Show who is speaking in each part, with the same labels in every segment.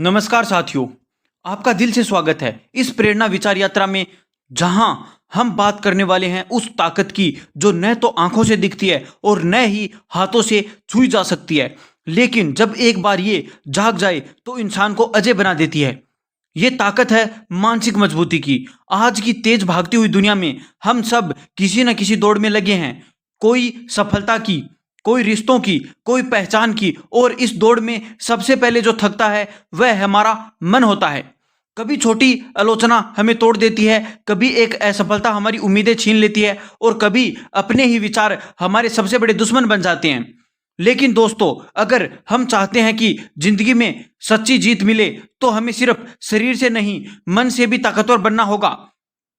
Speaker 1: नमस्कार साथियों, आपका दिल से स्वागत है इस प्रेरणा विचार यात्रा में, जहां हम बात करने वाले हैं उस ताकत की जो न तो आंखों से दिखती है और न ही हाथों से छुई जा सकती है, लेकिन जब एक बार ये जाग जाए तो इंसान को अजय बना देती है। ये ताकत है मानसिक मजबूती की। आज की तेज भागती हुई दुनिया में हम सब किसी न किसी दौड़ में लगे हैं, कोई सफलता की, कोई रिश्तों की, कोई पहचान की, और इस दौड़ में सबसे पहले जो थकता है वह हमारा मन होता है। कभी छोटी आलोचना हमें तोड़ देती है, कभी एक असफलता हमारी उम्मीदें छीन लेती है, और कभी अपने ही विचार हमारे सबसे बड़े दुश्मन बन जाते हैं। लेकिन दोस्तों, अगर हम चाहते हैं कि जिंदगी में सच्ची जीत मिले तो हमें सिर्फ शरीर से नहीं, मन से भी ताकतवर बनना होगा,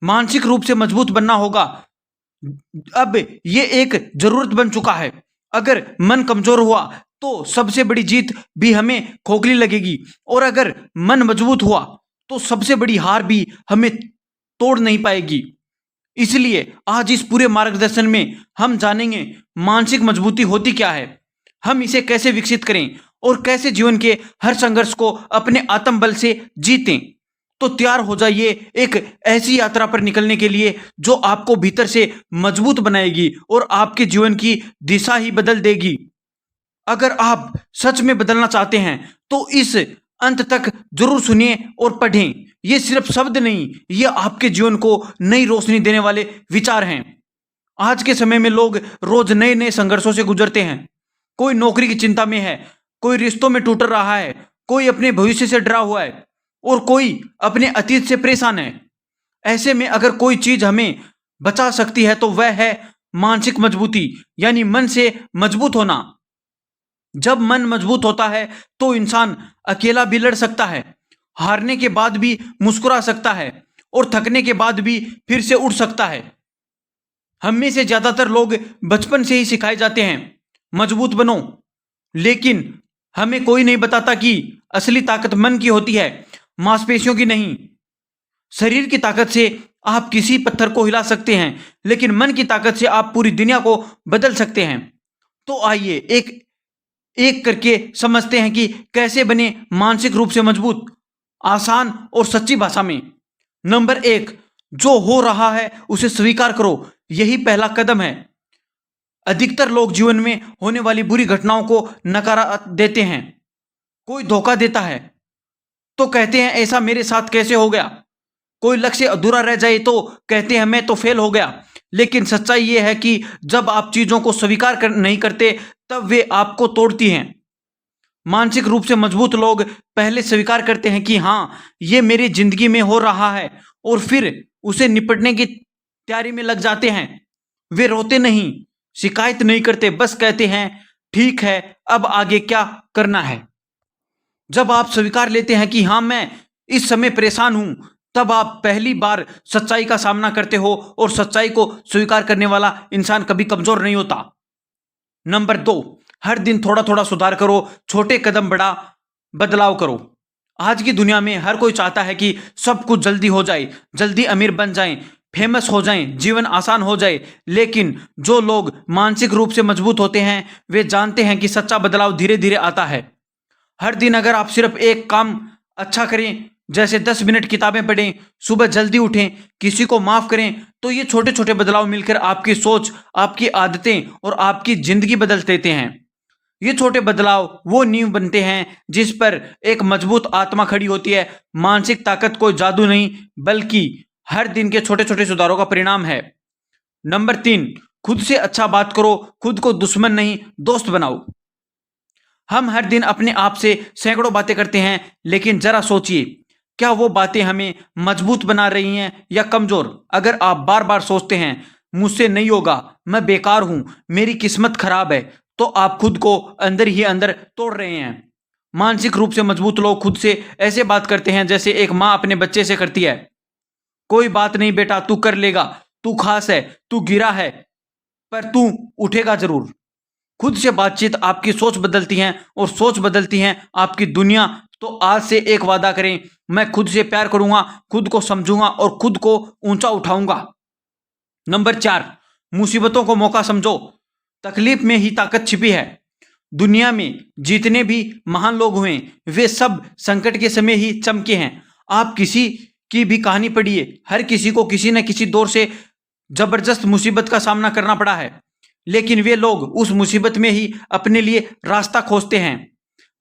Speaker 1: मानसिक रूप से मजबूत बनना होगा। अब ये एक जरूरत बन चुका है। अगर मन कमजोर हुआ तो सबसे बड़ी जीत भी हमें खोखली लगेगी, और अगर मन मजबूत हुआ तो सबसे बड़ी हार भी हमें तोड़ नहीं पाएगी। इसलिए आज इस पूरे मार्गदर्शन में हम जानेंगे मानसिक मजबूती होती क्या है, हम इसे कैसे विकसित करें और कैसे जीवन के हर संघर्ष को अपने आत्मबल से जीतें। तो तैयार हो जाइए एक ऐसी यात्रा पर निकलने के लिए जो आपको भीतर से मजबूत बनाएगी और आपके जीवन की दिशा ही बदल देगी। अगर आप सच में बदलना चाहते हैं तो इस अंत तक जरूर सुनिए और पढ़ें। ये सिर्फ शब्द नहीं, ये आपके जीवन को नई रोशनी देने वाले विचार हैं। आज के समय में लोग रोज नए नए संघर्षों से गुजरते हैं। कोई नौकरी की चिंता में है, कोई रिश्तों में टूट रहा है, कोई अपने भविष्य से डरा हुआ है, और कोई अपने अतीत से परेशान है। ऐसे में अगर कोई चीज हमें बचा सकती है तो वह है मानसिक मजबूती, यानी मन से मजबूत होना। जब मन मजबूत होता है तो इंसान अकेला भी लड़ सकता है, हारने के बाद भी मुस्कुरा सकता है, और थकने के बाद भी फिर से उठ सकता है। हम में से ज्यादातर लोग बचपन से ही सिखाए जाते हैं मजबूत बनो, लेकिन हमें कोई नहीं बताता कि असली ताकत मन की होती है, मांसपेशियों की नहीं। शरीर की ताकत से आप किसी पत्थर को हिला सकते हैं, लेकिन मन की ताकत से आप पूरी दुनिया को बदल सकते हैं। तो आइए एक एक करके समझते हैं कि कैसे बने मानसिक रूप से मजबूत, आसान और सच्ची भाषा में। नंबर 1, जो हो रहा है उसे स्वीकार करो। यही पहला कदम है। अधिकतर लोग जीवन में होने वाली बुरी घटनाओं को नकारा देते हैं। कोई धोखा देता है तो कहते हैं ऐसा मेरे साथ कैसे हो गया, कोई लक्ष्य अधूरा रह जाए तो कहते हैं मैं तो फेल हो गया। लेकिन सच्चाई यह है कि जब आप चीजों को स्वीकार नहीं करते तब वे आपको तोड़ती हैं। मानसिक रूप से मजबूत लोग पहले स्वीकार करते हैं कि हाँ, ये मेरी जिंदगी में हो रहा है, और फिर उसे निपटने की तैयारी में लग जाते हैं। वे रोते नहीं, शिकायत नहीं करते, बस कहते हैं ठीक है, अब आगे क्या करना है। जब आप स्वीकार लेते हैं कि हाँ, मैं इस समय परेशान हूं, तब आप पहली बार सच्चाई का सामना करते हो, और सच्चाई को स्वीकार करने वाला इंसान कभी कमजोर नहीं होता। नंबर 2, हर दिन थोड़ा थोड़ा सुधार करो, छोटे कदम बड़ा बदलाव करो। आज की दुनिया में हर कोई चाहता है कि सब कुछ जल्दी हो जाए, जल्दी अमीर बन जाएं, फेमस हो जाएं, जीवन आसान हो जाए। लेकिन जो लोग मानसिक रूप से मजबूत होते हैं वे जानते हैं कि सच्चा बदलाव धीरे धीरे आता है। हर दिन अगर आप सिर्फ एक काम अच्छा करें, जैसे 10 मिनट किताबें पढ़ें, सुबह जल्दी उठें, किसी को माफ करें, तो ये छोटे छोटे बदलाव मिलकर आपकी सोच, आपकी आदतें और आपकी जिंदगी बदल देते हैं। ये छोटे बदलाव वो नींव बनते हैं जिस पर एक मजबूत आत्मा खड़ी होती है। मानसिक ताकत कोई जादू नहीं, बल्कि हर दिन के छोटे छोटे सुधारों का परिणाम है। नंबर 3, खुद से अच्छा बात करो, खुद को दुश्मन नहीं दोस्त बनाओ। हम हर दिन अपने आप से सैकड़ों बातें करते हैं, लेकिन जरा सोचिए, क्या वो बातें हमें मजबूत बना रही हैं या कमजोर? अगर आप बार बार सोचते हैं मुझसे नहीं होगा, मैं बेकार हूं, मेरी किस्मत खराब है, तो आप खुद को अंदर ही अंदर तोड़ रहे हैं। मानसिक रूप से मजबूत लोग खुद से ऐसे बात करते हैं जैसे एक माँ अपने बच्चे से करती है, कोई बात नहीं बेटा, तू कर लेगा, तू खास है, तू गिरा है, पर तू उठेगा जरूर। खुद से बातचीत आपकी सोच बदलती है, और सोच बदलती है आपकी दुनिया। तो आज से एक वादा करें, मैं खुद से प्यार करूंगा, खुद को समझूंगा और खुद को ऊंचा उठाऊंगा। नंबर 4, मुसीबतों को मौका समझो, तकलीफ में ही ताकत छिपी है। दुनिया में जितने भी महान लोग हुए वे सब संकट के समय ही चमके हैं। आप किसी की भी कहानी पढ़िए, हर किसी को किसी न किसी दौर से जबरदस्त मुसीबत का सामना करना पड़ा है, लेकिन वे लोग उस मुसीबत में ही अपने लिए रास्ता खोजते हैं।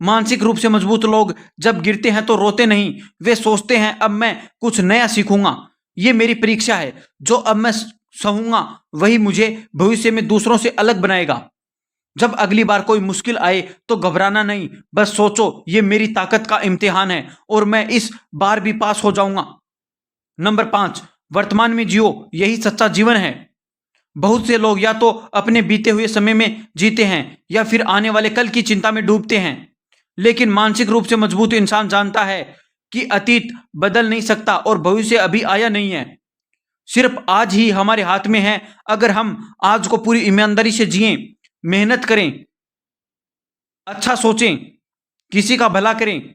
Speaker 1: मानसिक रूप से मजबूत लोग जब गिरते हैं तो रोते नहीं, वे सोचते हैं अब मैं कुछ नया सीखूंगा, ये मेरी परीक्षा है, जो अब मैं सहूंगा वही मुझे भविष्य में दूसरों से अलग बनाएगा। जब अगली बार कोई मुश्किल आए तो घबराना नहीं, बस सोचो ये मेरी ताकत का इम्तिहान है और मैं इस बार भी पास हो जाऊंगा। नंबर 5, वर्तमान में जियो, यही सच्चा जीवन है। बहुत से लोग या तो अपने बीते हुए समय में जीते हैं या फिर आने वाले कल की चिंता में डूबते हैं, लेकिन मानसिक रूप से मजबूत इंसान जानता है कि अतीत बदल नहीं सकता और भविष्य अभी आया नहीं है, सिर्फ आज ही हमारे हाथ में है। अगर हम आज को पूरी ईमानदारी से जिएं, मेहनत करें, अच्छा सोचें, किसी का भला करें,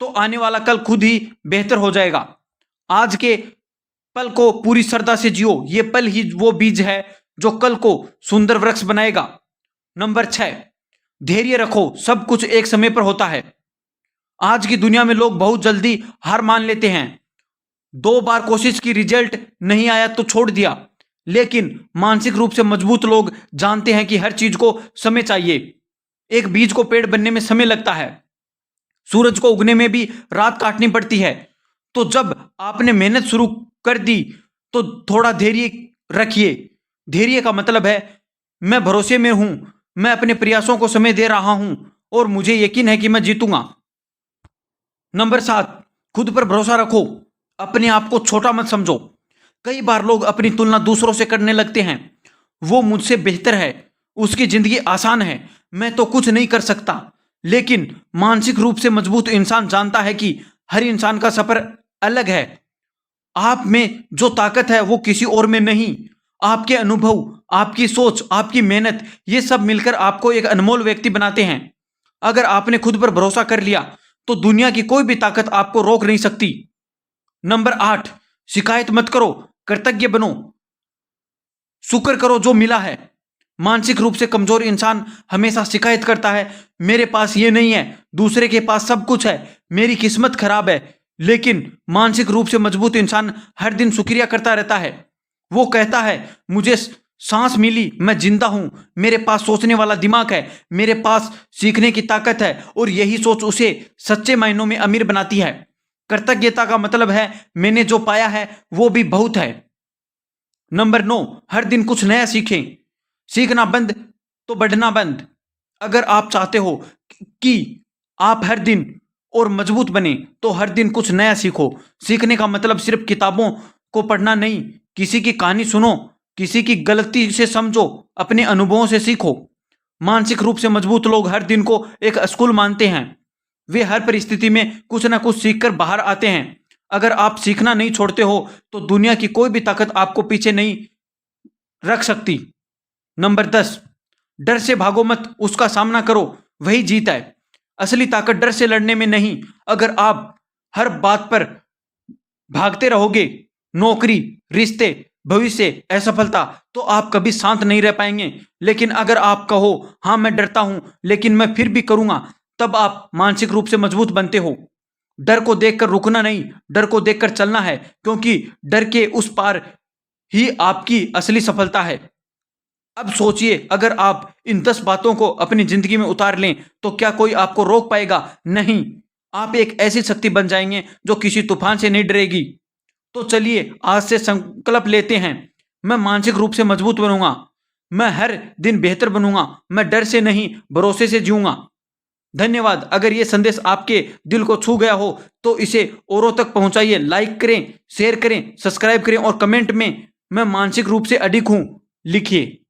Speaker 1: तो आने वाला कल खुद ही बेहतर हो जाएगा। आज के पल को पूरी श्रद्धा से जियो, ये पल ही वो बीज है जो कल को सुंदर वृक्ष बनाएगा। नंबर 6, धैर्य रखो, सब कुछ एक समय पर होता है। आज की दुनिया में लोग बहुत जल्दी हार मान लेते हैं। 2 बार कोशिश की, रिजल्ट नहीं आया तो छोड़ दिया, लेकिन मानसिक रूप से मजबूत लोग जानते हैं कि हर चीज को समय चाहिए। एक बीज को पेड़ बनने में समय लगता है, सूरज को उगने में भी रात काटनी पड़ती है। तो जब आपने मेहनत शुरू कर दी तो थोड़ा धैर्य रखिए। धैर्य का मतलब है मैं भरोसे में हूं, मैं अपने प्रयासों को समय दे रहा हूं और मुझे यकीन है कि मैं जीतूंगा। नंबर 7, खुद पर भरोसा रखो, अपने आप को छोटा मत समझो। कई बार लोग अपनी तुलना दूसरों से करने लगते हैं, वो मुझसे बेहतर है, उसकी जिंदगी आसान है, मैं तो कुछ नहीं कर सकता। लेकिन मानसिक रूप से मजबूत इंसान जानता है कि हर इंसान का सफर अलग है। आप में जो ताकत है वो किसी और में नहीं। आपके अनुभव, आपकी सोच, आपकी मेहनत, ये सब मिलकर आपको एक अनमोल व्यक्ति बनाते हैं। अगर आपने खुद पर भरोसा कर लिया तो दुनिया की कोई भी ताकत आपको रोक नहीं सकती। नंबर 8, शिकायत मत करो, कृतज्ञ बनो, शुक्र करो जो मिला है। मानसिक रूप से कमजोर इंसान हमेशा शिकायत करता है, मेरे पास ये नहीं है, दूसरे के पास सब कुछ है, मेरी किस्मत खराब है। लेकिन मानसिक रूप से मजबूत इंसान हर दिन शुक्रिया करता रहता है। वो कहता है मुझे सांस मिली, मैं जिंदा हूं, मेरे पास सोचने वाला दिमाग है, मेरे पास सीखने की ताकत है, और यही सोच उसे सच्चे मायनों में अमीर बनाती है। कृतज्ञता का मतलब है मैंने जो पाया है वो भी बहुत है। नंबर 9, हर दिन कुछ नया सीखें, सीखना बंद तो बढ़ना बंद। अगर आप चाहते हो कि आप हर दिन और मजबूत बने तो हर दिन कुछ नया सीखो। सीखने का मतलब सिर्फ किताबों को पढ़ना नहीं, किसी की कहानी सुनो, किसी की गलती से समझो, अपने अनुभवों से सीखो। मानसिक रूप से मजबूत लोग हर दिन को एक स्कूल मानते हैं, वे हर परिस्थिति में कुछ ना कुछ सीखकर बाहर आते हैं। अगर आप सीखना नहीं छोड़ते हो तो दुनिया की कोई भी ताकत आपको पीछे नहीं रख सकती। नंबर 10, डर से भागो मत, उसका सामना करो, वही जीत है। असली ताकत डर से लड़ने में नहीं। अगर आप हर बात पर भागते रहोगे, नौकरी, रिश्ते, भविष्य, असफलता, तो आप कभी शांत नहीं रह पाएंगे। लेकिन अगर आप कहो हाँ मैं डरता हूं लेकिन मैं फिर भी करूंगा, तब आप मानसिक रूप से मजबूत बनते हो। डर को देखकर रुकना नहीं, डर को देखकर चलना है, क्योंकि डर के उस पार ही आपकी असली सफलता है। अब सोचिए, अगर आप इन 10 बातों को अपनी जिंदगी में उतार लें तो क्या कोई आपको रोक पाएगा? नहीं। आप एक ऐसी शक्ति बन जाएंगे जो किसी तूफान से नहीं डरेगी। तो चलिए आज से संकल्प लेते हैं, मैं मानसिक रूप से मजबूत बनूंगा, मैं हर दिन बेहतर बनूंगा, मैं डर से नहीं भरोसे से जीऊंगा। धन्यवाद। अगर ये संदेश आपके दिल को छू गया हो तो इसे औरों तक पहुंचाइए, लाइक करें, शेयर करें, सब्सक्राइब करें और कमेंट में मैं मानसिक रूप से अडिग हूं लिखिए।